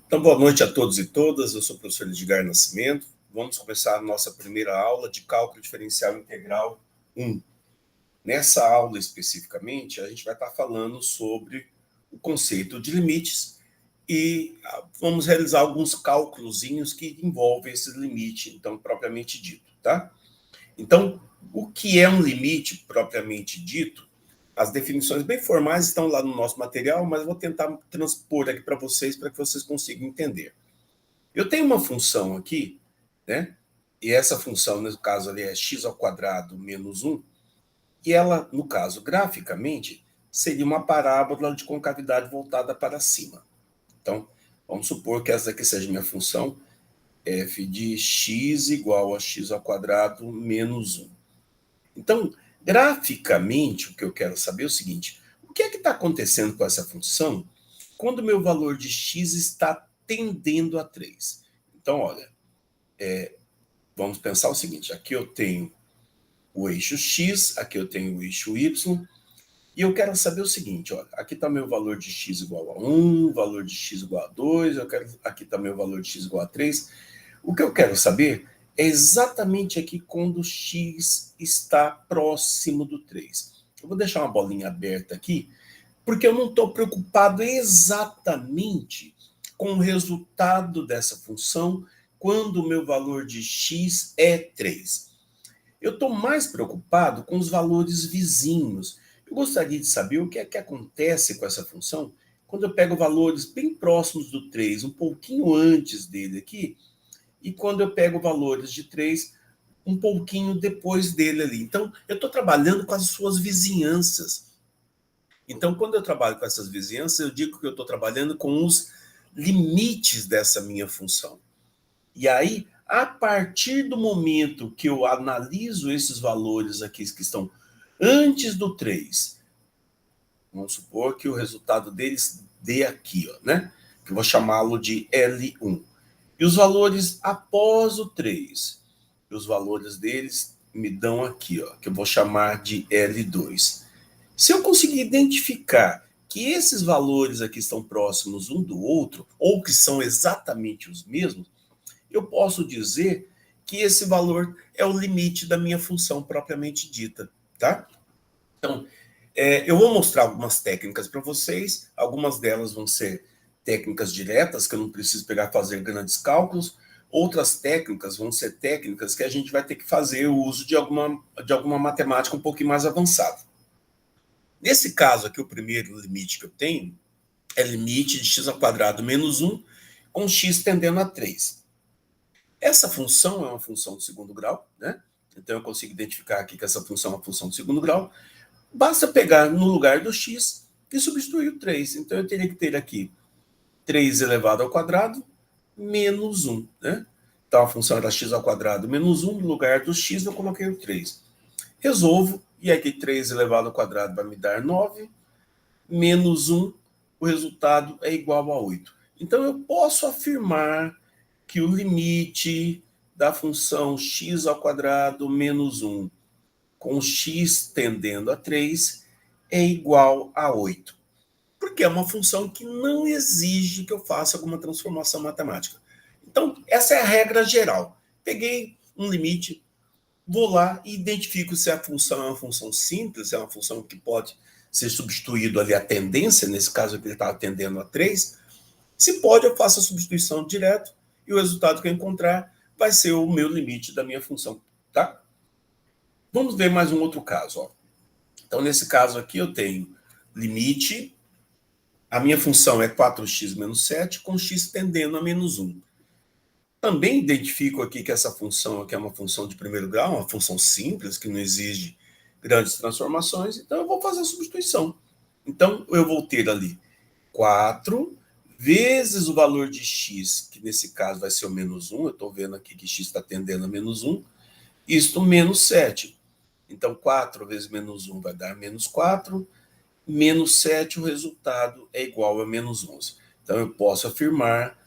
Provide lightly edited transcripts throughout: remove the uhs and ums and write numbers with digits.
Então, boa noite a todos e todas. Eu sou o professor Edgar Nascimento. Vamos começar a nossa primeira aula de Cálculo Diferencial Integral 1. Nessa aula, especificamente, a gente vai estar falando sobre o conceito de limites e vamos realizar alguns cálculozinhos que envolvem esse limite, então, propriamente dito, tá? Então, o que é um limite propriamente dito? As definições bem formais estão lá no nosso material, mas eu vou tentar transpor aqui para vocês consigam entender. Eu tenho uma função aqui, né? E essa função, no caso ali, é x² menos 1, e ela, no caso, graficamente, seria uma parábola de concavidade voltada para cima. Então, vamos supor que essa aqui seja minha função f de x igual a x² menos 1. Então, graficamente, o que eu quero saber é o seguinte: o que é que está acontecendo com essa função quando o meu valor de x está tendendo a 3? Então, olha, vamos pensar o seguinte: aqui eu tenho o eixo x, aqui eu tenho o eixo y, e eu quero saber o seguinte, olha, aqui está meu valor de x igual a 1, valor de x igual a 2, aqui está meu valor de x igual a 3. O que eu quero saber é exatamente aqui quando x está próximo do 3. Eu vou deixar uma bolinha aberta aqui, porque eu não estou preocupado exatamente com o resultado dessa função quando o meu valor de x é 3. Eu estou mais preocupado com os valores vizinhos. Eu gostaria de saber o que é que acontece com essa função quando eu pego valores bem próximos do 3, um pouquinho antes dele aqui, e quando eu pego valores de 3, um pouquinho depois dele ali. Então, eu estou trabalhando com as suas vizinhanças. Então, quando eu trabalho com essas vizinhanças, eu digo que eu estou trabalhando com os limites dessa minha função. E aí, a partir do momento que eu analiso esses valores aqui que estão antes do 3, vamos supor que o resultado deles dê aqui, ó, né? Que eu vou chamá-lo de L1. E os valores após o 3, e os valores deles me dão aqui, ó, que eu vou chamar de L2. Se eu conseguir identificar que esses valores aqui estão próximos um do outro, ou que são exatamente os mesmos, eu posso dizer que esse valor é o limite da minha função propriamente dita, tá? Então, eu vou mostrar algumas técnicas para vocês, algumas delas vão ser técnicas diretas, que eu não preciso fazer grandes cálculos. Outras técnicas vão ser técnicas que a gente vai ter que fazer o uso de alguma matemática um pouquinho mais avançada. Nesse caso aqui, o primeiro limite que eu tenho é limite de x² menos 1 com x tendendo a 3. Essa função é uma função de segundo grau, né? Então eu consigo identificar aqui que essa função é uma função de segundo grau. Basta pegar no lugar do x e substituir o 3. Então eu teria que ter aqui 3 elevado ao quadrado menos 1, né? Então a função era x² menos 1, no lugar do x eu coloquei o 3. Resolvo, e aqui 3 elevado ao quadrado vai me dar 9, menos 1, o resultado é igual a 8. Então eu posso afirmar que o limite da função x² menos 1 com x tendendo a 3 é igual a 8. Porque é uma função que não exige que eu faça alguma transformação matemática. Então, essa é a regra geral. Peguei um limite, vou lá e identifico se a função é uma função simples, se é uma função que pode ser substituído ali a tendência, nesse caso aqui ele está tendendo a 3. Se pode, eu faço a substituição direto e o resultado que eu encontrar vai ser o meu limite da minha função, tá? Vamos ver mais um outro caso, ó. Então, nesse caso aqui, eu tenho limite, a minha função é 4x menos 7, com x tendendo a menos 1. Também identifico aqui que essa função aqui é uma função de primeiro grau, uma função simples, que não exige grandes transformações, então eu vou fazer a substituição. Então, eu vou ter ali 4 vezes o valor de x, que nesse caso vai ser o menos 1, eu estou vendo aqui que x está tendendo a menos 1, isto menos 7. Então, 4 vezes menos 1 vai dar menos 4, menos 7, o resultado é igual a menos 11. Então, eu posso afirmar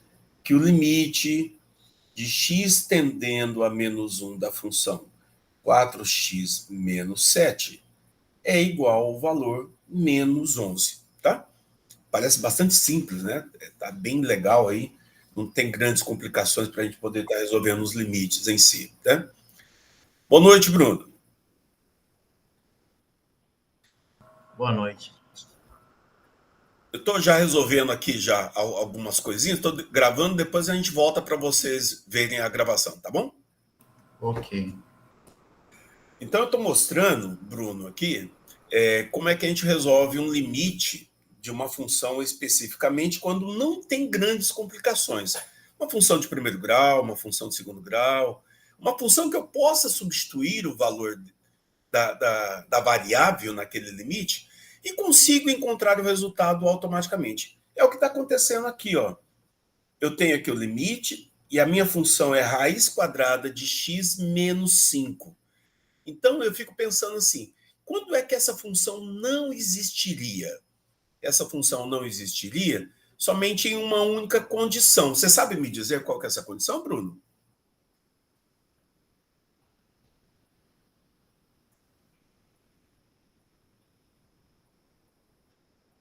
que o limite de x tendendo a menos 1 da função 4x menos 7 é igual ao valor menos 11, tá? parece bastante simples, né? Está bem legal aí, não tem grandes complicações para a gente poder estar resolvendo os limites em si, né? Boa noite, Bruno. Boa noite. Eu estou já resolvendo aqui já algumas coisinhas, estou gravando, depois a gente volta para vocês verem a gravação, tá bom? Ok. Então eu estou mostrando, Bruno, aqui, como é que a gente resolve um limite de uma função especificamente quando não tem grandes complicações. Uma função de primeiro grau, uma função de segundo grau, uma função que eu possa substituir o valor da variável naquele limite e consigo encontrar o resultado automaticamente. É o que está acontecendo aqui, ó. Eu tenho aqui o limite e a minha função é raiz quadrada de x menos 5. Então eu fico pensando assim, quando é que essa função não existiria? Essa função não existiria somente em uma única condição. Você sabe me dizer qual que é essa condição, Bruno?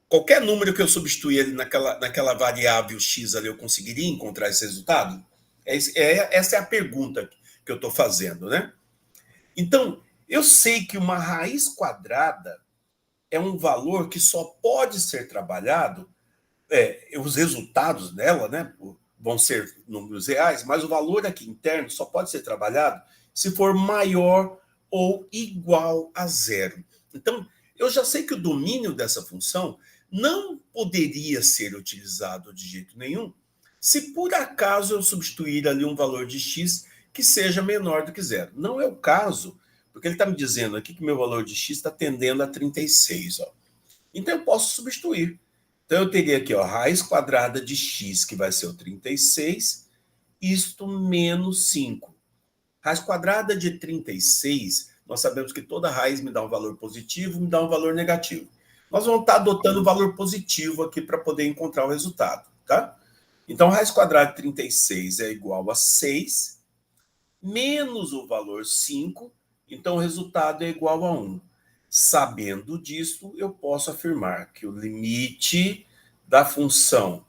Qualquer número que eu substituir ali naquela variável x ali, eu conseguiria encontrar esse resultado? Essa é a pergunta que eu estou fazendo, né? Então, eu sei que uma raiz quadrada é um valor que só pode ser trabalhado, os resultados dela, né, vão ser números reais, mas o valor aqui interno só pode ser trabalhado se for maior ou igual a zero. Então, eu já sei que o domínio dessa função não poderia ser utilizado de jeito nenhum se por acaso eu substituir ali um valor de x que seja menor do que zero. Não é o caso, porque ele está me dizendo aqui que meu valor de x está tendendo a 36. Ó. Então eu posso substituir. Então eu teria aqui, ó, raiz quadrada de x, que vai ser o 36, isto menos 5. Raiz quadrada de 36, nós sabemos que toda raiz me dá um valor positivo, me dá um valor negativo. Nós vamos estar adotando o valor positivo aqui para poder encontrar o resultado, tá? Então, raiz quadrada de 36 é igual a 6, menos o valor 5, então o resultado é igual a 1. Sabendo disso, eu posso afirmar que o limite da função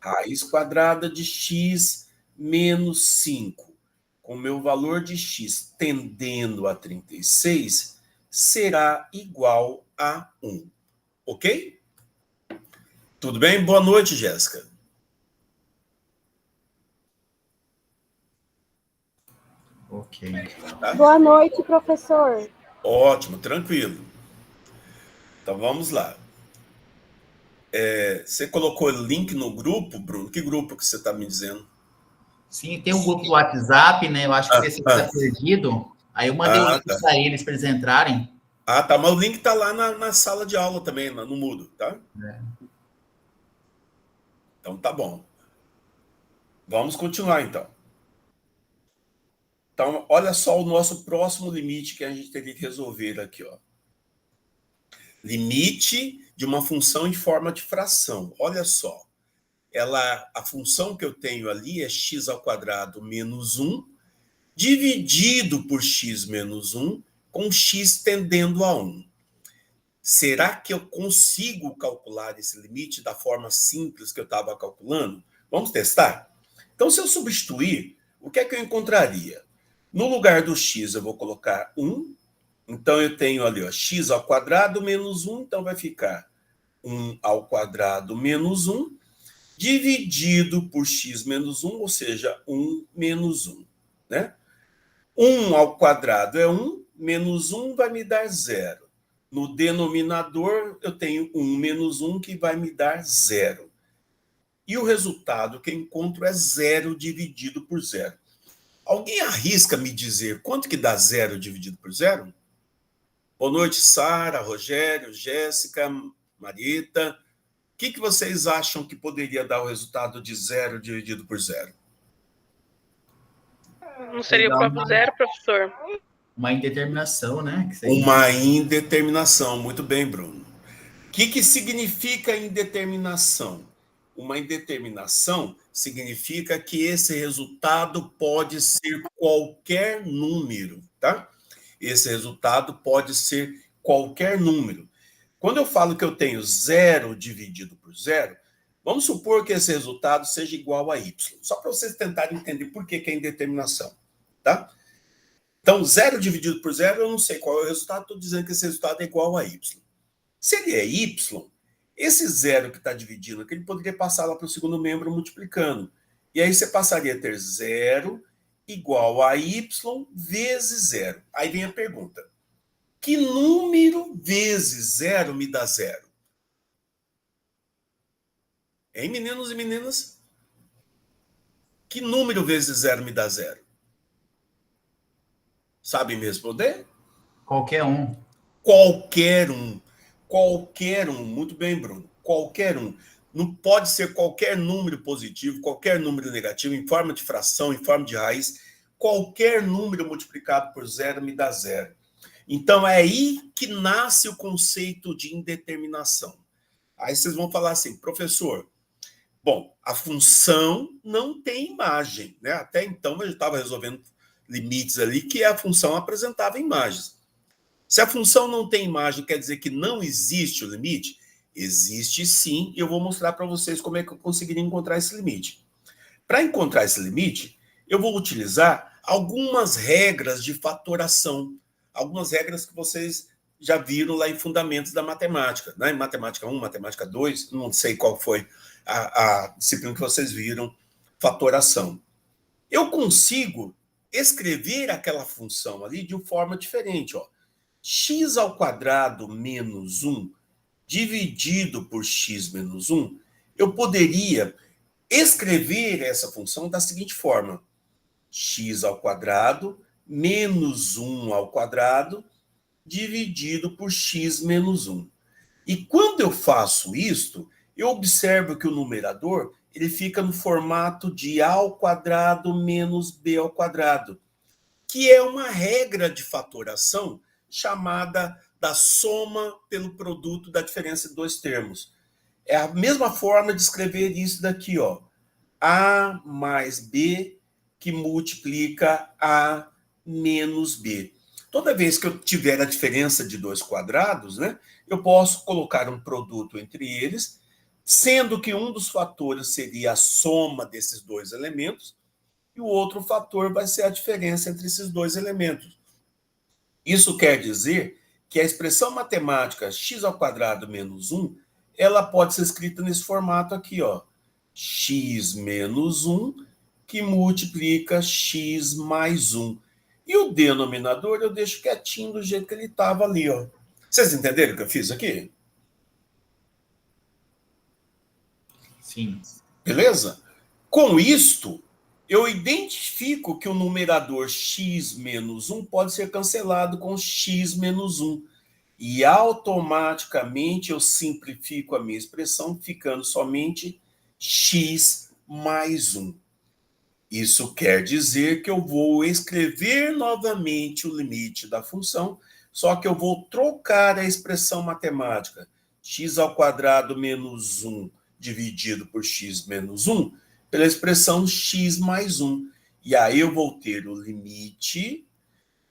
raiz quadrada de x menos 5, com meu valor de x tendendo a 36, será igual a 1. Ok? Tudo bem? Boa noite, Jéssica. Ok. Tá? Boa noite, professor. Ótimo, tranquilo. Então vamos lá. Você colocou o link no grupo, Bruno? Que grupo que você está me dizendo? Sim, tem um grupo do WhatsApp, né? Eu acho que esse está perdido. Aí eu mandei o link Tá. para eles entrarem. Tá. Mas o link está lá na sala de aula também, no Moodle, tá? Então tá bom. Vamos continuar, então. Então, olha só o nosso próximo limite que a gente teria que resolver aqui, ó. Limite de uma função em forma de fração. Olha só. A função que eu tenho ali é x ao quadrado menos 1, dividido por x menos 1, com x tendendo a 1. Será que eu consigo calcular esse limite da forma simples que eu estava calculando? Vamos testar? Então, se eu substituir, o que é que eu encontraria? No lugar do x, eu vou colocar 1. Então, eu tenho ali, ó, x ao quadrado menos 1. Então, vai ficar 1 ao quadrado menos 1, dividido por x menos 1, ou seja, 1 menos 1. Né? 1 ao quadrado é 1, menos 1 vai me dar 0. No denominador, eu tenho 1 menos 1, que vai me dar 0. E o resultado que eu encontro é 0 dividido por 0. Alguém arrisca me dizer quanto que dá 0 dividido por 0? Boa noite, Sara, Rogério, Jéssica, Marita. O que vocês acham que poderia dar o resultado de 0 dividido por 0? Não seria o próprio zero, professor? Uma indeterminação, né? Uma indeterminação. Muito bem, Bruno. O que significa indeterminação? Uma indeterminação significa que esse resultado pode ser qualquer número, tá? Esse resultado pode ser qualquer número. Quando eu falo que eu tenho 0 dividido por 0, vamos supor que esse resultado seja igual a y. Só para vocês tentarem entender por que é indeterminação. Tá? Então, 0 dividido por 0, eu não sei qual é o resultado, estou dizendo que esse resultado é igual a y. Se ele é y, esse 0 que está dividindo aqui, ele poderia passar lá para o segundo membro multiplicando. E aí você passaria a ter 0 igual a y vezes 0. Aí vem a pergunta. Que número vezes 0 me dá 0? Hein, meninos e meninas? Que número vezes 0 me dá 0? Sabem me responder? Qualquer um. Qualquer um. Qualquer um. Muito bem, Bruno. Qualquer um. Não pode ser qualquer número positivo, qualquer número negativo, em forma de fração, em forma de raiz. Qualquer número multiplicado por 0 me dá 0. Então, é aí que nasce o conceito de indeterminação. Aí vocês vão falar assim, professor, bom, a função não tem imagem, né? Até então, a gente estava resolvendo limites ali que a função apresentava imagens. Se a função não tem imagem, quer dizer que não existe o limite? Existe sim, e eu vou mostrar para vocês como é que eu conseguiria encontrar esse limite. Para encontrar esse limite, eu vou utilizar algumas regras de fatoração, algumas regras que vocês já viram lá em Fundamentos da Matemática, né? Em Matemática 1, Matemática 2, não sei qual foi a disciplina que vocês viram, fatoração. Eu consigo escrever aquela função ali de uma forma diferente, ó. X ao quadrado menos 1 dividido por x menos 1, eu poderia escrever essa função da seguinte forma. X ao quadrado menos 1 ao quadrado dividido por x menos 1. E quando eu faço isto, eu observo que o numerador ele fica no formato de a ao quadrado menos b ao quadrado, que é uma regra de fatoração chamada da soma pelo produto da diferença de dois termos. É a mesma forma de escrever isso daqui, ó. A mais b que multiplica a menos b. Toda vez que eu tiver a diferença de dois quadrados, né, eu posso colocar um produto entre eles, sendo que um dos fatores seria a soma desses dois elementos e o outro fator vai ser a diferença entre esses dois elementos. Isso quer dizer que a expressão matemática x ao quadrado menos 1, ela pode ser escrita nesse formato aqui, ó. X menos 1 que multiplica x mais 1. E o denominador eu deixo quietinho do jeito que ele estava ali, ó. Vocês entenderam o que eu fiz aqui? Sim. Beleza? Com isto, eu identifico que o numerador x menos 1 pode ser cancelado com x menos 1. E automaticamente eu simplifico a minha expressão, ficando somente x mais 1. Isso quer dizer que eu vou escrever novamente o limite da função, só que eu vou trocar a expressão matemática x ao quadrado menos 1 dividido por x menos 1 pela expressão x mais 1. E aí eu vou ter o limite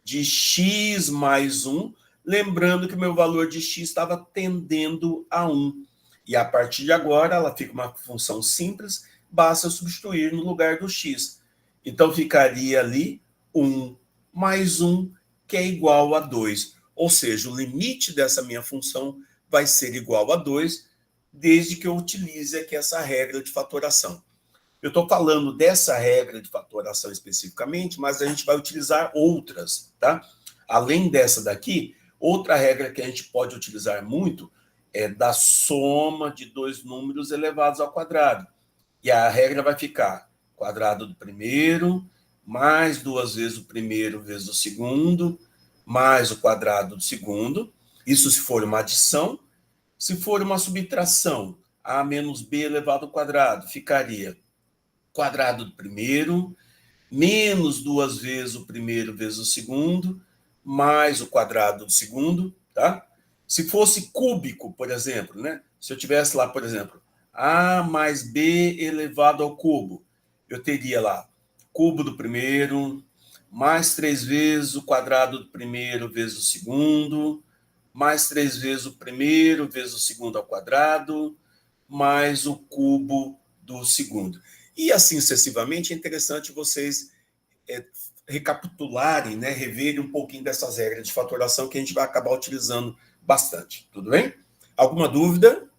de x mais 1, lembrando que o meu valor de x estava tendendo a 1. E a partir de agora ela fica uma função simples, basta substituir no lugar do x. Então ficaria ali 1 mais 1, que é igual a 2. Ou seja, o limite dessa minha função vai ser igual a 2, desde que eu utilize aqui essa regra de fatoração. Eu estou falando dessa regra de fatoração especificamente, mas a gente vai utilizar outras, tá? Além dessa daqui, outra regra que a gente pode utilizar muito é da soma de dois números elevados ao quadrado. E a regra vai ficar quadrado do primeiro, mais duas vezes o primeiro vezes o segundo, mais o quadrado do segundo. Isso se for uma adição. Se for uma subtração, a menos b elevado ao quadrado, ficaria quadrado do primeiro, menos duas vezes o primeiro vezes o segundo, mais o quadrado do segundo, tá? Se fosse cúbico, por exemplo, né? Se eu tivesse lá, por exemplo, a mais b elevado ao cubo, eu teria lá cubo do primeiro, mais 3 vezes o quadrado do primeiro vezes o segundo, mais 3 vezes o primeiro, vezes o segundo ao quadrado, mais o cubo do segundo. E assim sucessivamente. É interessante vocês recapitularem, né, reverem um pouquinho dessas regras de fatoração que a gente vai acabar utilizando bastante. Tudo bem? Alguma dúvida?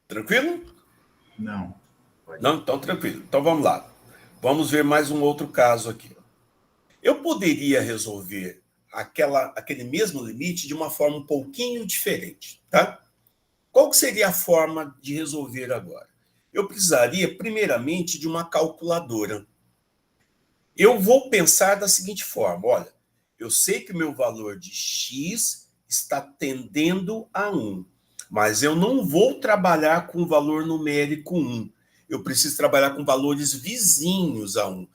Tranquilo? Não. Não? Então, tranquilo. Então, vamos lá. Vamos ver mais um outro caso aqui. Eu poderia resolver aquele mesmo limite de uma forma um pouquinho diferente, tá? Qual que seria a forma de resolver agora? Eu precisaria, primeiramente, de uma calculadora. Eu vou pensar da seguinte forma, olha, eu sei que o meu valor de x está tendendo a 1, mas eu não vou trabalhar com o valor numérico 1. Eu preciso trabalhar com valores vizinhos a 1,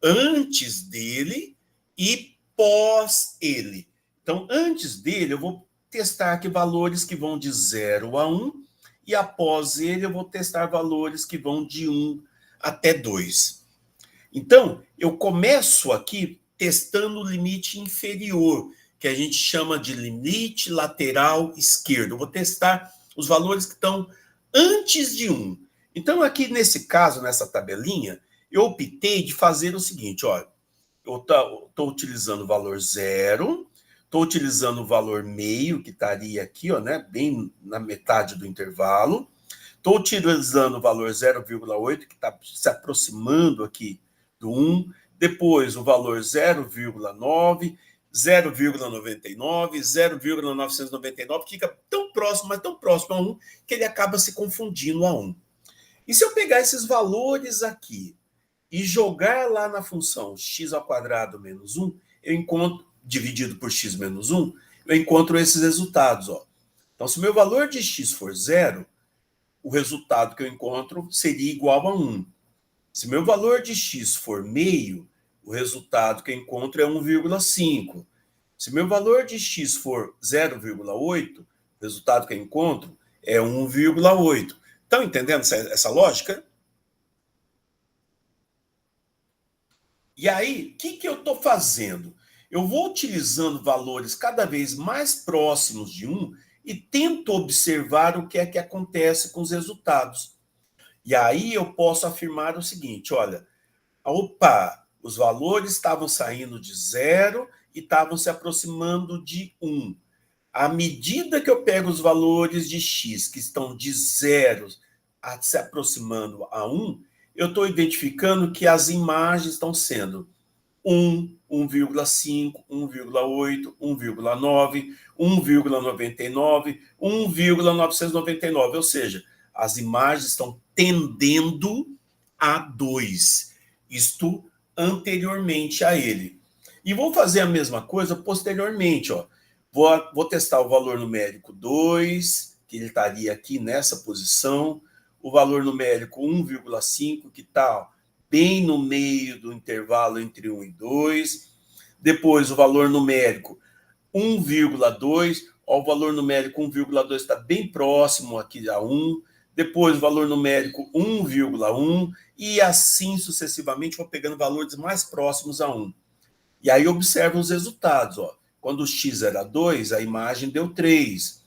antes dele e pós ele. Então, antes dele, eu vou testar aqui valores que vão de 0 a 1, e após ele, eu vou testar valores que vão de 1 até 2. Então, eu começo aqui testando o limite inferior, que a gente chama de limite lateral esquerdo. Eu vou testar os valores que estão antes de 1. Então, aqui nesse caso, nessa tabelinha, eu optei de fazer o seguinte, olha, eu estou utilizando o valor 0, estou utilizando o valor meio, que estaria aqui, ó, né, bem na metade do intervalo, estou utilizando o valor 0,8, que está se aproximando aqui do 1, depois o valor 0,9, 0,99, 0,999, fica tão próximo, mas tão próximo a 1, que ele acaba se confundindo a 1. E se eu pegar esses valores aqui e jogar lá na função x² menos 1, eu encontro, dividido por x menos 1, eu encontro esses resultados. Ó. Então, se o meu valor de x for 0, o resultado que eu encontro seria igual a 1. Se meu valor de x for meio, o resultado que eu encontro é 1,5. Se meu valor de x for 0,8, o resultado que eu encontro é 1,8. Estão entendendo essa lógica? E aí, o que eu estou fazendo? Eu vou utilizando valores cada vez mais próximos de 1 e tento observar o que é que acontece com os resultados. E aí eu posso afirmar o seguinte, olha, opa, os valores estavam saindo de 0 e estavam se aproximando de 1. À medida que eu pego os valores de x que estão de 0 se aproximando a 1, eu estou identificando que as imagens estão sendo 1, 1,5, 1,8, 1,9, 1,99, 1,999, ou seja, as imagens estão tendendo a 2. Isto anteriormente a ele. E vou fazer a mesma coisa posteriormente. Ó. Vou testar o valor numérico 2, que ele estaria aqui nessa posição, o valor numérico 1,5, que está bem no meio do intervalo entre 1 e 2, depois o valor numérico 1,2, o valor numérico 1,2 está bem próximo aqui a 1, depois o valor numérico 1,1, e assim sucessivamente vou pegando valores mais próximos a 1. E aí observa os resultados. Ó. Quando o x era 2, a imagem deu 3.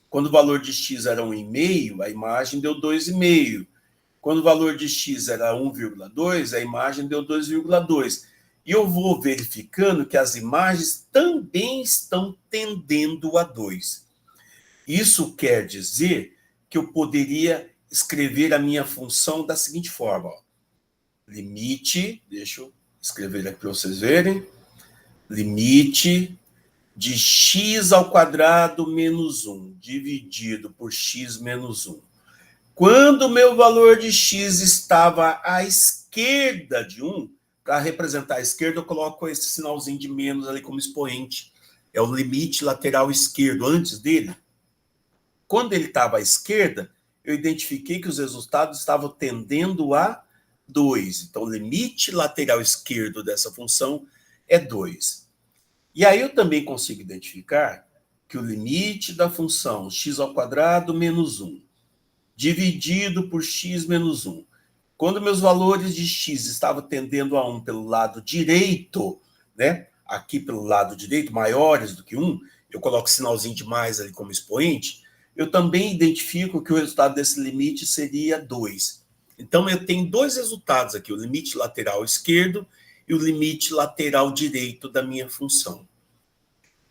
Quando o valor de x era 1,5, a imagem deu 2,5. Quando o valor de x era 1,2, a imagem deu 2,2. E eu vou verificando que as imagens também estão tendendo a 2. Isso quer dizer que eu poderia escrever a minha função da seguinte forma. Ó. Limite, deixa eu escrever aqui para vocês verem. Limite de x² menos 1 dividido por x menos 1. Quando o meu valor de x estava à esquerda de 1, para representar a esquerda, eu coloco esse sinalzinho de menos ali como expoente. É o limite lateral esquerdo, antes dele. Quando ele estava à esquerda, eu identifiquei que os resultados estavam tendendo a 2. Então, o limite lateral esquerdo dessa função é 2. E aí eu também consigo identificar que o limite da função x² menos 1 dividido por x menos 1. Quando meus valores de x estavam tendendo a 1 pelo lado direito, né? Aqui pelo lado direito, maiores do que 1, eu coloco sinalzinho de mais ali como expoente, eu também identifico que o resultado desse limite seria 2. Então, eu tenho dois resultados aqui, o limite lateral esquerdo e o limite lateral direito da minha função.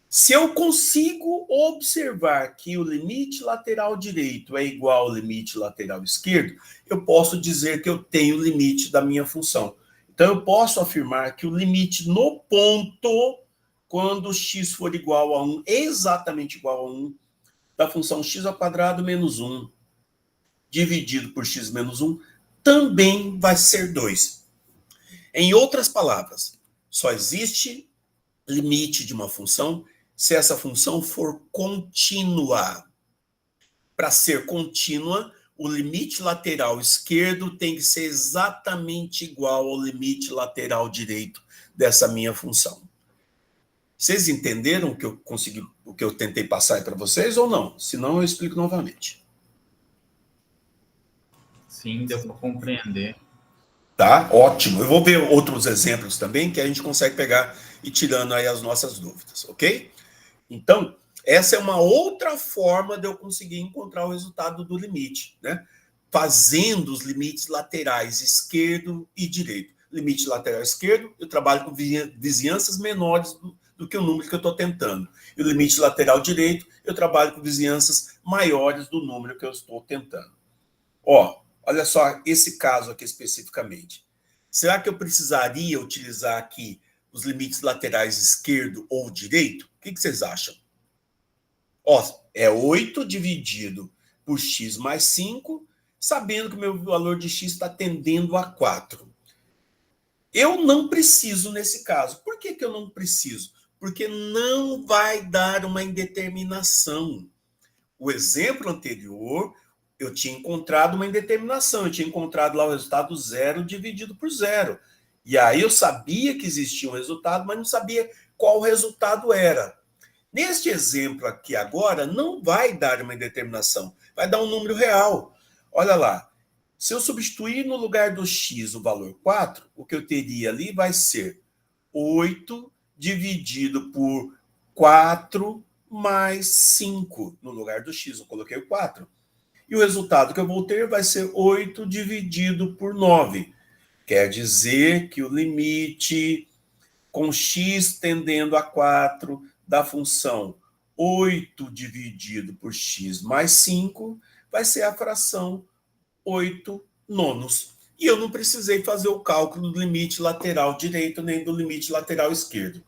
Se eu consigo observar que o limite lateral direito é igual ao limite lateral esquerdo, eu posso dizer que eu tenho o limite da minha função. Então, eu posso afirmar que o limite no ponto, quando x for igual a 1, exatamente igual a 1, da função x² menos 1, dividido por x menos 1, também vai ser 2. Em outras palavras, só existe limite de uma função se essa função for contínua. Para ser contínua, o limite lateral esquerdo tem que ser exatamente igual ao limite lateral direito dessa minha função. Vocês entenderam o que eu consegui, o que eu tentei passar para vocês ou não? Se não, eu explico novamente. Sim, deu para compreender. Tá? Ótimo. Eu vou ver outros exemplos também que a gente consegue pegar e tirando aí as nossas dúvidas, ok? Então, essa é uma outra forma de eu conseguir encontrar o resultado do limite, né? Fazendo os limites laterais esquerdo e direito. Limite lateral esquerdo, eu trabalho com vizinhanças menores do que o número que eu estou tentando. E o limite lateral direito, eu trabalho com vizinhanças maiores do número que eu estou tentando. Ó, olha só esse caso aqui especificamente. Será que eu precisaria utilizar aqui os limites laterais esquerdo ou direito? O que vocês acham? Ó, é 8 dividido por x mais 5, sabendo que o meu valor de x está tendendo a 4. Eu não preciso nesse caso. Por que eu não preciso? Porque não vai dar uma indeterminação. O exemplo anterior, eu tinha encontrado uma indeterminação. Eu tinha encontrado lá o resultado 0 dividido por 0. E aí eu sabia que existia um resultado, mas não sabia qual resultado era. Neste exemplo aqui agora, não vai dar uma indeterminação. Vai dar um número real. Olha lá. Se eu substituir no lugar do x o valor 4, o que eu teria ali vai ser 8 dividido por 4 mais 5. No lugar do x, eu coloquei o 4. E o resultado que eu vou ter vai ser 8 dividido por 9. Quer dizer que o limite com x tendendo a 4 da função 8 dividido por x mais 5 vai ser a fração 8 nonos. E eu não precisei fazer o cálculo do limite lateral direito nem do limite lateral esquerdo.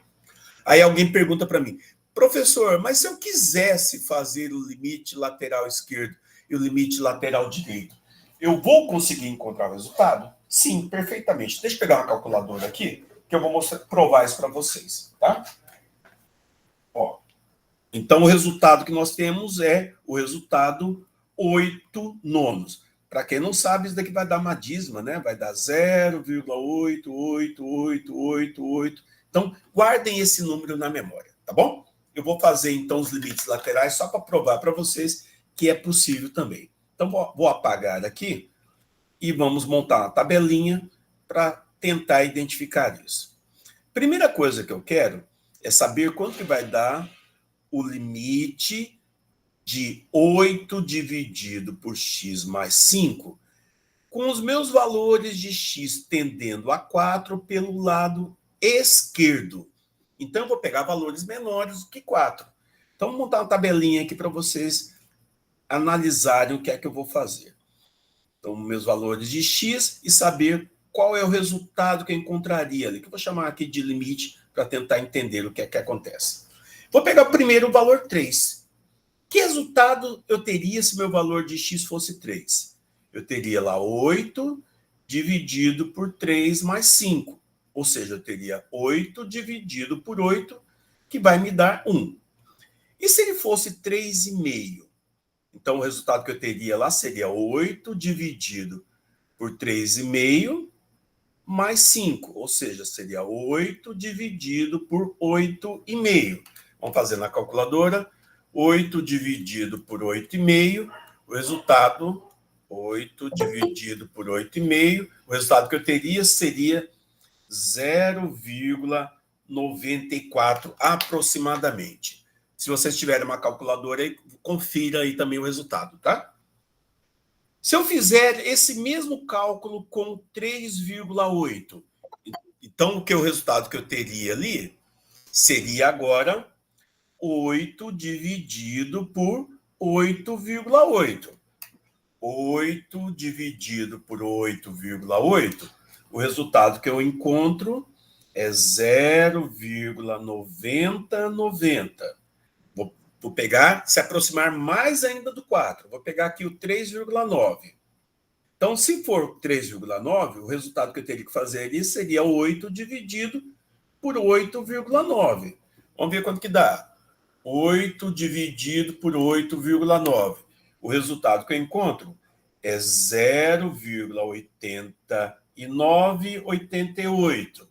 Aí alguém pergunta para mim, professor, mas se eu quisesse fazer o limite lateral esquerdo e o limite lateral direito, eu vou conseguir encontrar o resultado? Sim, perfeitamente. Deixa eu pegar uma calculadora aqui, que eu vou provar isso para vocês, tá? Ó, então, o resultado que nós temos é o resultado 8 nonos. Para quem não sabe, isso daqui vai dar uma dízima, né? Vai dar 0,88888. Então, guardem esse número na memória, tá bom? Eu vou fazer, então, os limites laterais só para provar para vocês que é possível também. Então, vou apagar aqui e vamos montar uma tabelinha para tentar identificar isso. Primeira coisa que eu quero é saber quanto que vai dar o limite de 8 dividido por x mais 5, com os meus valores de x tendendo a 4 pelo lado esquerdo. Então, eu vou pegar valores menores do que 4. Então, vou montar uma tabelinha aqui para vocês analisarem o que é que eu vou fazer. Então, meus valores de x e saber qual é o resultado que eu encontraria ali, que eu vou chamar aqui de limite para tentar entender o que é que acontece. Vou pegar primeiro o valor 3. Que resultado eu teria se meu valor de x fosse 3? Eu teria lá 8 dividido por 3 mais 5. Ou seja, eu teria 8 dividido por 8, que vai me dar 1. E se ele fosse 3,5? Então, o resultado que eu teria lá seria 8 dividido por 3,5 mais 5. Ou seja, seria 8 dividido por 8,5. Vamos fazer na calculadora. 8 dividido por 8,5, o resultado, 8 dividido por 8,5, o resultado que eu teria seria 0,94 aproximadamente. Se vocês tiverem uma calculadora aí, confira aí também o resultado, tá? Se eu fizer esse mesmo cálculo com 3,8, então o resultado que eu teria ali seria agora 8 dividido por 8,8. 8 dividido por 8,8, o resultado que eu encontro é 0,9090. Vou pegar, se aproximar mais ainda do 4. Vou pegar aqui o 3,9. Então, se for 3,9, o resultado que eu teria que fazer ali seria 8 dividido por 8,9. Vamos ver quanto que dá. 8 dividido por 8,9. O resultado que eu encontro é 0,8988.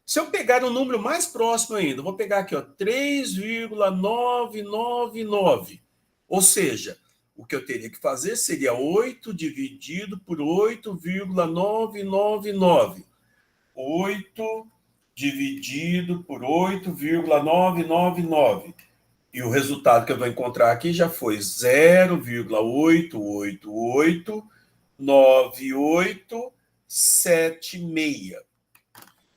Se eu pegar um número mais próximo ainda, vou pegar aqui, ó, 3,999. Ou seja, o que eu teria que fazer seria 8 dividido por 8,999. 8 dividido por 8,999. E o resultado que eu vou encontrar aqui já foi 0,889876.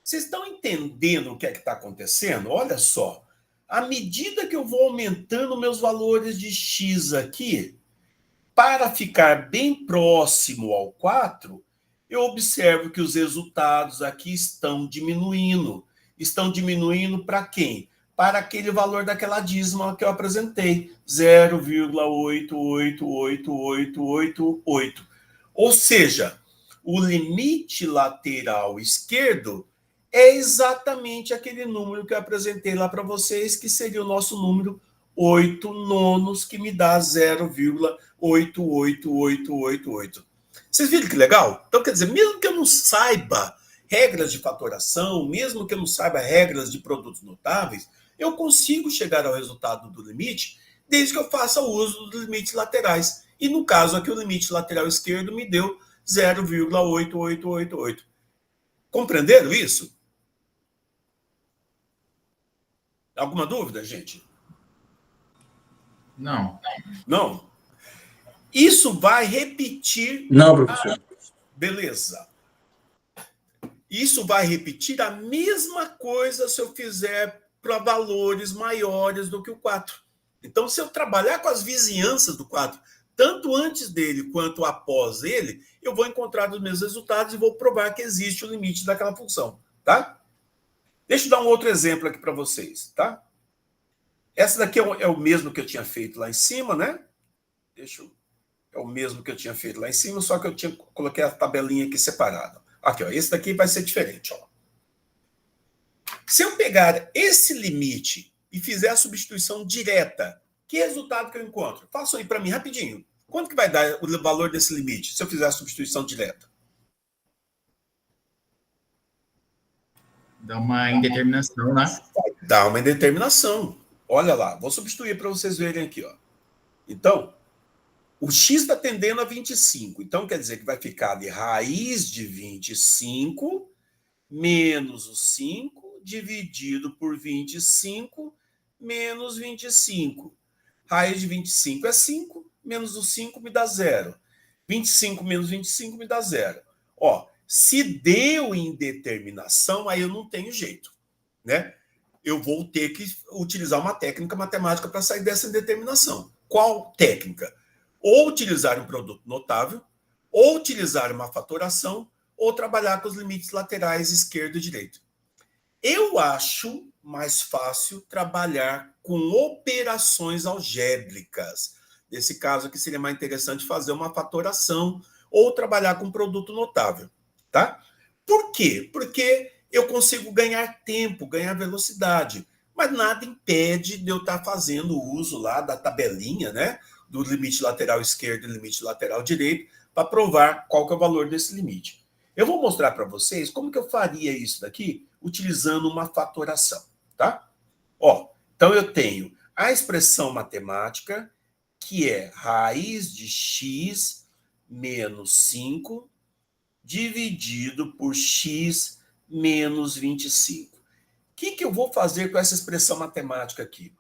Vocês estão entendendo o que é que está acontecendo? Olha só. À medida que eu vou aumentando meus valores de x aqui, para ficar bem próximo ao 4, eu observo que os resultados aqui estão diminuindo. Estão diminuindo para quem? Para aquele valor daquela dízima que eu apresentei, 0,888888. Ou seja, o limite lateral esquerdo é exatamente aquele número que eu apresentei lá para vocês, que seria o nosso número 8 nonos, que me dá 0,88888. Vocês viram que legal? Então, quer dizer, mesmo que eu não saiba regras de fatoração, mesmo que eu não saiba regras de produtos notáveis, eu consigo chegar ao resultado do limite, desde que eu faça o uso dos limites laterais. E no caso aqui, o limite lateral esquerdo me deu 0,8888. Compreenderam isso? Alguma dúvida, gente? Não. Não? Isso vai repetir... Não, professor. Beleza. Isso vai repetir a mesma coisa se eu fizer para valores maiores do que o 4. Então, se eu trabalhar com as vizinhanças do 4, tanto antes dele quanto após ele, eu vou encontrar os meus resultados e vou provar que existe o limite daquela função, tá? Deixa eu dar um outro exemplo aqui para vocês, tá? Essa daqui é o mesmo que eu tinha feito lá em cima, né? É o mesmo que eu tinha feito lá em cima, só que eu coloquei a tabelinha aqui separada. Aqui, ó, esse daqui vai ser diferente, ó. Se eu pegar esse limite e fizer a substituição direta, que resultado que eu encontro? Façam aí para mim rapidinho. Quanto que vai dar o valor desse limite se eu fizer a substituição direta? Dá uma indeterminação, né? Dá uma indeterminação. Olha lá, vou substituir para vocês verem aqui, ó. Então, o x está tendendo a 25. Então, quer dizer que vai ficar ali raiz de 25 menos o 5 dividido por 25 menos 25. Raiz de 25 é 5, menos o 5 me dá 0. 25 menos 25 me dá 0. Ó, se deu indeterminação, aí eu não tenho jeito, né? Eu vou ter que utilizar uma técnica matemática para sair dessa indeterminação. Qual técnica? Ou utilizar um produto notável, ou utilizar uma fatoração, ou trabalhar com os limites laterais esquerdo e direito. Eu acho mais fácil trabalhar com operações algébricas. Nesse caso aqui seria mais interessante fazer uma fatoração ou trabalhar com produto notável, tá? Por quê? Porque eu consigo ganhar tempo, ganhar velocidade, mas nada impede de eu estar fazendo o uso lá da tabelinha, né? Do limite lateral esquerdo e limite lateral direito, para provar qual que é o valor desse limite. Eu vou mostrar para vocês como que eu faria isso daqui utilizando uma fatoração, tá? Ó, então eu tenho a expressão matemática, que é raiz de x menos 5 dividido por x menos 25. O que eu vou fazer com essa expressão matemática aqui?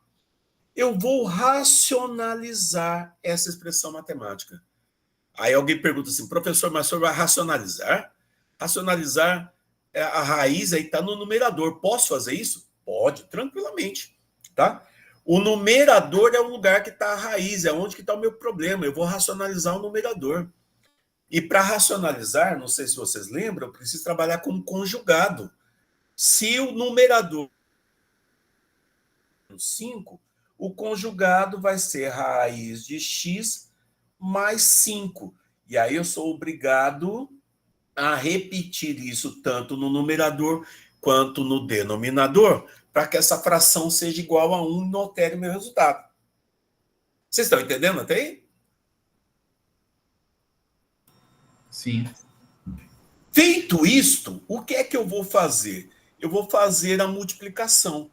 eu vou racionalizar essa expressão matemática. Aí alguém pergunta assim, professor, mas o senhor vai racionalizar? Racionalizar, a raiz aí está no numerador. Posso fazer isso? Pode, tranquilamente. Tá? O numerador é o lugar que está a raiz, é onde que está o meu problema. Eu vou racionalizar o numerador. E para racionalizar, não sei se vocês lembram, eu preciso trabalhar com conjugado. Se o numerador é 5, o conjugado vai ser raiz de x mais 5. E aí eu sou obrigado a repetir isso tanto no numerador quanto no denominador, para que essa fração seja igual a 1 e não altere meu resultado. Vocês estão entendendo até aí? Sim. Feito isto, o que é que eu vou fazer? Eu vou fazer a multiplicação.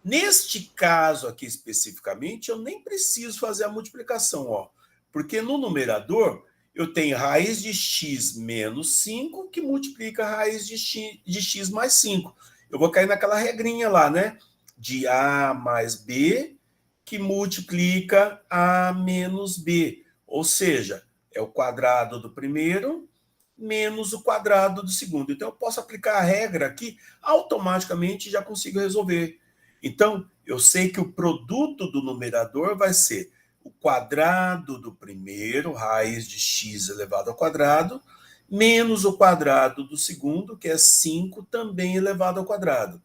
Neste caso aqui especificamente, eu nem preciso fazer a multiplicação, ó, porque no numerador eu tenho raiz de x menos 5, que multiplica a raiz de x mais 5. Eu vou cair naquela regrinha lá, né? De a mais b, que multiplica a menos b. Ou seja, é o quadrado do primeiro menos o quadrado do segundo. Então, eu posso aplicar a regra aqui, automaticamente já consigo resolver. Então, eu sei que o produto do numerador vai ser o quadrado do primeiro, raiz de x elevado ao quadrado, menos o quadrado do segundo, que é 5, também elevado ao quadrado.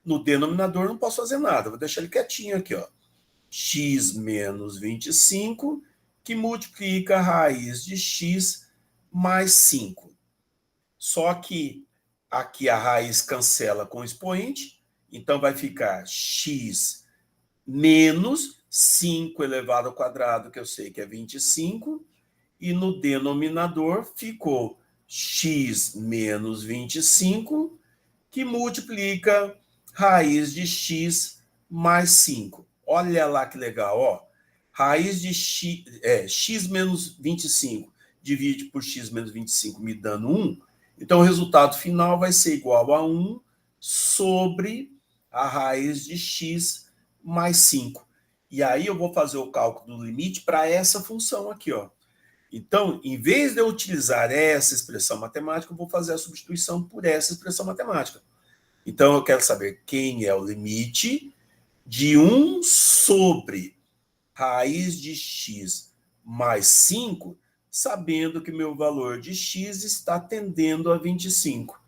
No denominador, não posso fazer nada, vou deixar ele quietinho aqui, ó. X menos 25, que multiplica a raiz de x mais 5. Só que aqui a raiz cancela com o expoente, então vai ficar x menos 5 elevado ao quadrado, que eu sei que é 25, e no denominador ficou x menos 25, que multiplica raiz de x mais 5. Olha lá que legal, ó. Raiz de x menos 25 divide por x menos 25, me dando 1. Então, o resultado final vai ser igual a 1 sobre a raiz de x mais 5. E aí eu vou fazer o cálculo do limite para essa função aqui, ó. Então, em vez de eu utilizar essa expressão matemática, eu vou fazer a substituição por essa expressão matemática. Então, eu quero saber quem é o limite de 1 sobre raiz de x mais 5, sabendo que meu valor de x está tendendo a 25.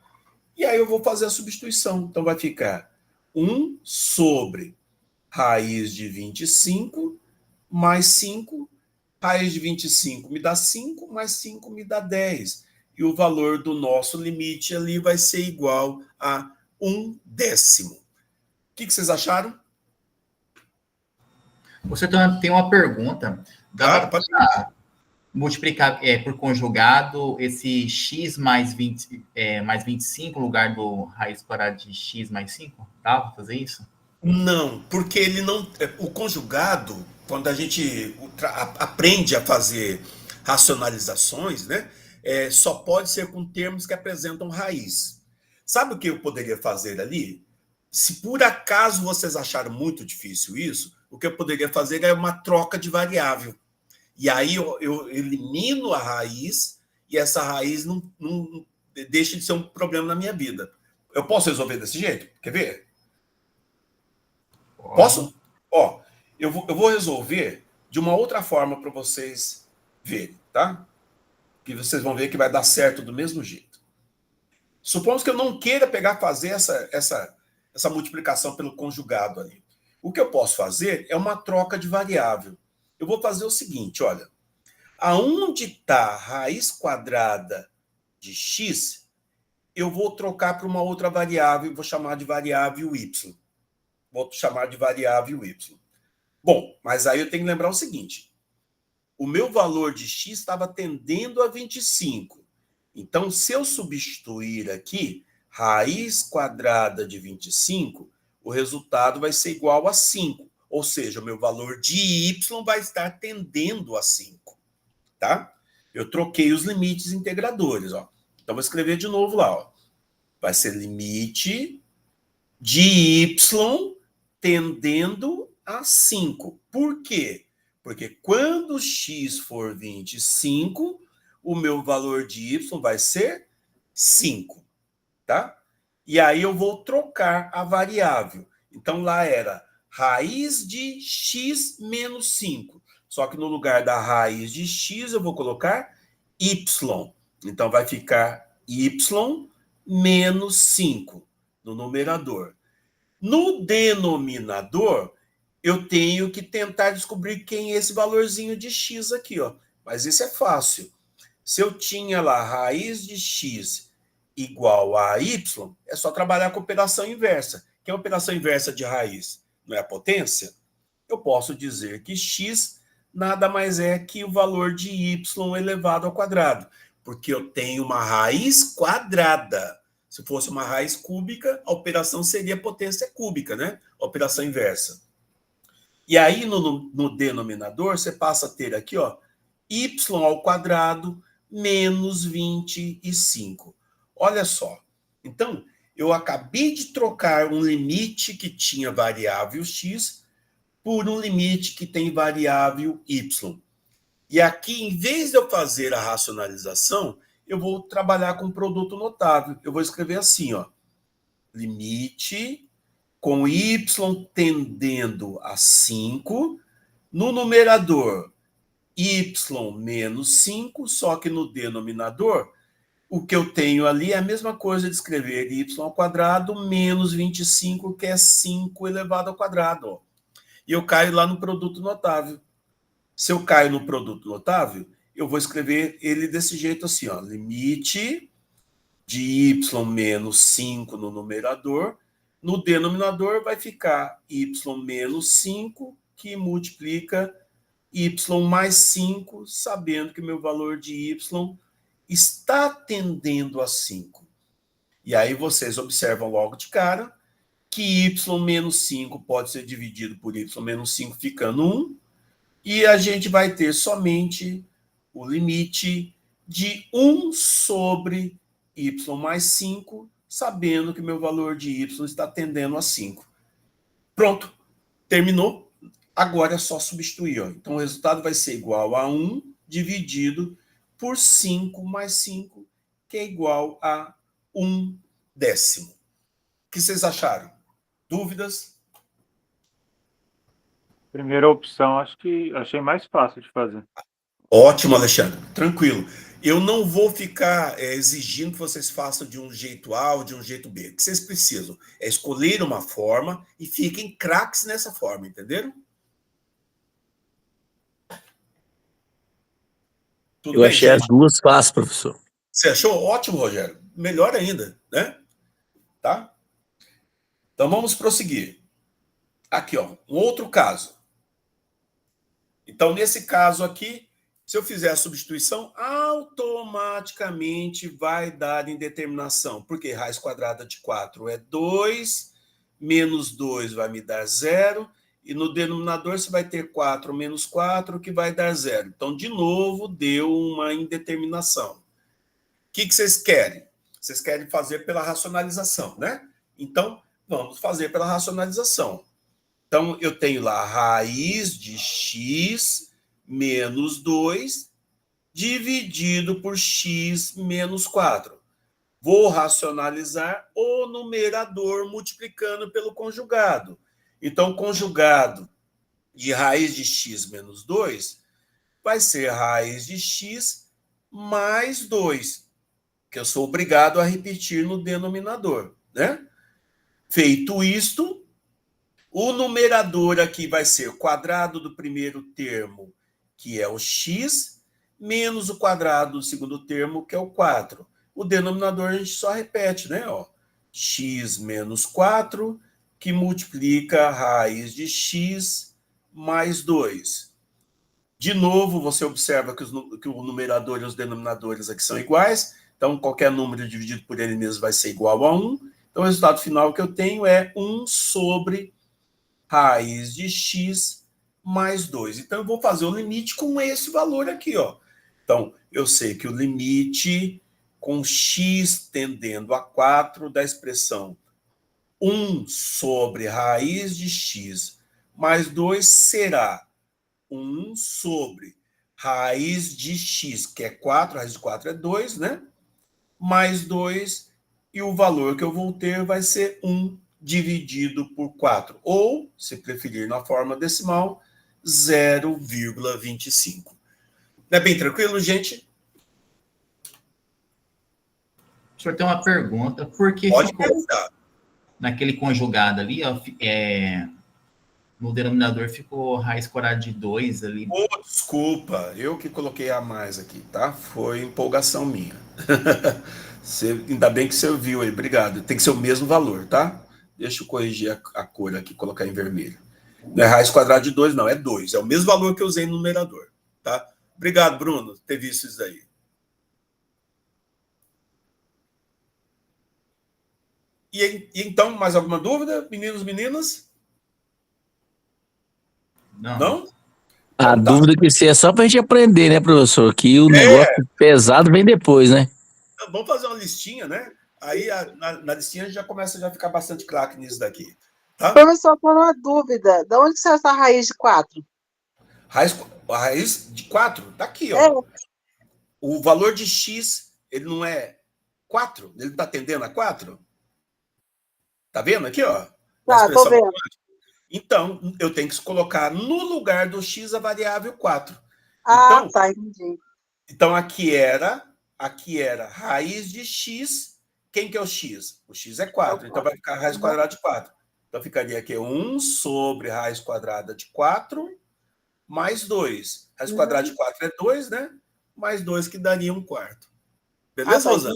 E aí eu vou fazer a substituição. Então, vai ficar 1 sobre raiz de 25 mais 5. Raiz de 25 me dá 5, mais 5 me dá 10. E o valor do nosso limite ali vai ser igual a 1/10. O que vocês acharam? Você tem uma pergunta. Dava para multiplicar por conjugado esse x mais 25 no lugar do raiz quadrada de x mais 5? Dá para fazer isso? Não, porque ele não. O conjugado, quando a gente aprende a fazer racionalizações, né, só pode ser com termos que apresentam raiz. Sabe o que eu poderia fazer ali? Se por acaso vocês acharam muito difícil isso, o que eu poderia fazer é uma troca de variável. E aí eu elimino a raiz e essa raiz não deixa de ser um problema na minha vida. Eu posso resolver desse jeito? Quer ver? Posso? Ó, eu vou resolver de uma outra forma para vocês verem, tá? Que vocês vão ver que vai dar certo do mesmo jeito. Supomos que eu não queira fazer essa multiplicação pelo conjugado ali. O que eu posso fazer é uma troca de variável. Eu vou fazer o seguinte, olha. Aonde está a raiz quadrada de x, eu vou trocar para uma outra variável e vou chamar de variável y. Vou chamar de variável y. Bom, mas aí eu tenho que lembrar o seguinte. O meu valor de x estava tendendo a 25. Então, se eu substituir aqui raiz quadrada de 25, o resultado vai ser igual a 5. Ou seja, o meu valor de y vai estar tendendo a 5. Tá? Eu troquei os limites integradores. Ó. Então, vou escrever de novo lá. Ó. Vai ser limite de y tendendo a 5. Por quê? Porque quando x for 25, o meu valor de y vai ser 5, tá? E aí eu vou trocar a variável. Então, lá era raiz de x menos 5. Só que no lugar da raiz de x, eu vou colocar y. Então, vai ficar y menos 5 no numerador. No denominador, eu tenho que tentar descobrir quem é esse valorzinho de x aqui, ó. Mas isso é fácil. Se eu tinha lá raiz de x igual a y, é só trabalhar com operação inversa. Que é a operação inversa de raiz? Não é a potência? Eu posso dizer que x nada mais é que o valor de y elevado ao quadrado, porque eu tenho uma raiz quadrada. Se fosse uma raiz cúbica, a operação seria potência cúbica, né? A operação inversa. E aí, no denominador, você passa a ter aqui, ó, y ao quadrado menos 25. Olha só. Então, eu acabei de trocar um limite que tinha variável x por um limite que tem variável y. E aqui, em vez de eu fazer a racionalização, eu vou trabalhar com produto notável. Eu vou escrever assim, ó. Limite com y tendendo a 5, no numerador y menos 5, só que no denominador, o que eu tenho ali é a mesma coisa de escrever y ao quadrado menos 25, que é 5 elevado ao quadrado. Ó. E eu caio lá no produto notável. Se eu caio no produto notável, eu vou escrever ele desse jeito assim, ó. Limite de y menos 5 no numerador. No denominador vai ficar y menos 5, que multiplica y mais 5, sabendo que meu valor de y está tendendo a 5. E aí vocês observam logo de cara que y menos 5 pode ser dividido por y menos 5, ficando 1. E a gente vai ter somente o limite de 1 sobre y mais 5, sabendo que meu valor de y está tendendo a 5. Pronto, terminou. Agora é só substituir. Ó. Então, o resultado vai ser igual a 1 dividido por 5 mais 5, que é igual a 1/10. O que vocês acharam? Dúvidas? Primeira opção, acho que achei mais fácil de fazer. Ótimo, Alexandre. Tranquilo. Eu não vou ficar exigindo que vocês façam de um jeito A ou de um jeito B. O que vocês precisam é escolher uma forma e fiquem craques nessa forma, entenderam? Tudo bem, achei gente? As duas fáceis, professor. Você achou? Ótimo, Rogério. Melhor ainda, né? Tá? Então, vamos prosseguir. Aqui, ó, um outro caso. Então, nesse caso aqui, se eu fizer a substituição, automaticamente vai dar indeterminação. Porque raiz quadrada de 4 é 2, menos 2 vai me dar 0, e no denominador você vai ter 4 menos 4, que vai dar 0. Então, de novo, deu uma indeterminação. O que vocês querem? Vocês querem fazer pela racionalização, né? Então, vamos fazer pela racionalização. Então, eu tenho lá a raiz de x menos 2 dividido por x menos 4. Vou racionalizar o numerador multiplicando pelo conjugado. Então, o conjugado de raiz de x menos 2 vai ser raiz de x mais 2, que eu sou obrigado a repetir no denominador, né? Feito isto, o numerador aqui vai ser o quadrado do primeiro termo, que é o x, menos o quadrado do segundo termo, que é o 4. O denominador a gente só repete, né? Ó, x menos 4, que multiplica a raiz de x mais 2. De novo, você observa que o numerador e os denominadores aqui são iguais, então qualquer número dividido por ele mesmo vai ser igual a 1. Então o resultado final que eu tenho é 1 sobre raiz de x mais 2. Então, eu vou fazer o limite com esse valor aqui, ó. Então, eu sei que o limite com x tendendo a 4 da expressão 1 sobre raiz de x mais 2 será 1 sobre raiz de x, que é 4, raiz de 4 é 2, né? Mais 2, e o valor que eu vou ter vai ser 1 dividido por 4, ou, se preferir na forma decimal, 0,25. Não é bem tranquilo, gente? O senhor tem uma pergunta, por que Pode ficou perguntar. naquele conjugado ali, ó, no denominador ficou raiz quadrada de 2 ali. Oh, desculpa, eu que coloquei a mais aqui, tá? Foi empolgação minha. Ainda bem que você viu aí, obrigado. Tem que ser o mesmo valor, tá? Deixa eu corrigir a cor aqui, colocar em vermelho. Não é raiz quadrada de 2, não, é 2. É o mesmo valor que eu usei no numerador, tá? Obrigado, Bruno, por ter visto isso daí. E então, mais alguma dúvida, meninos, meninas? Não? Não? A Então, tá. dúvida que se é só pra gente aprender, né, professor? Que o negócio pesado vem depois, né? Vamos fazer uma listinha, né? Aí na listinha a gente já começa a ficar bastante craque nisso daqui. Tá? Professor, por uma dúvida, de onde saiu essa raiz de 4? A raiz de 4 tá aqui, ó. É. O valor de x, ele não é 4? Ele está tendendo a 4? Tá vendo aqui, ó? Tá, tô vendo. Então, eu tenho que colocar no lugar do x a variável 4. Ah, Então, tá, entendi. Então, aqui era raiz de x. Quem que é o x? O x é 4, então vai ficar raiz quadrada de 4. Então, ficaria aqui 1 sobre raiz quadrada de 4 mais 2. Raiz quadrada de 4 é 2, né? Mais 2, que daria 1/4. Beleza, Rosana?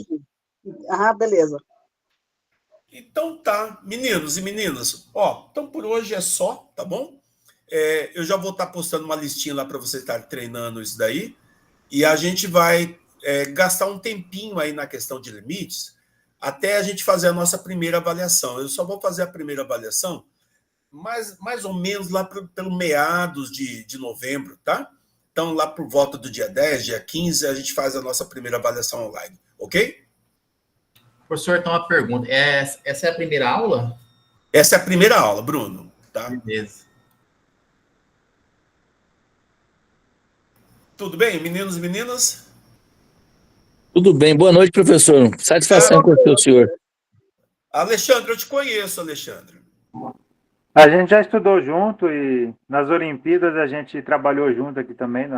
Ah, beleza. Então tá, meninos e meninas. Ó, então por hoje é só, tá bom? Eu já vou estar postando uma listinha lá para você estar treinando isso daí. E a gente vai gastar um tempinho aí na questão de limites até a gente fazer a nossa primeira avaliação. Eu só vou fazer a primeira avaliação mais ou menos lá pelo meados de novembro, tá? Então, lá por volta do dia 10, dia 15, a gente faz a nossa primeira avaliação online, ok? Professor, então uma pergunta. Essa é a primeira aula? Essa é a primeira aula, Bruno, tá? Beleza. Tudo bem, meninos e meninas? Tudo bem. Boa noite, professor. Satisfação conhecer o senhor. Alexandre, eu te conheço, Alexandre. A gente já estudou junto e nas Olimpíadas a gente trabalhou junto aqui também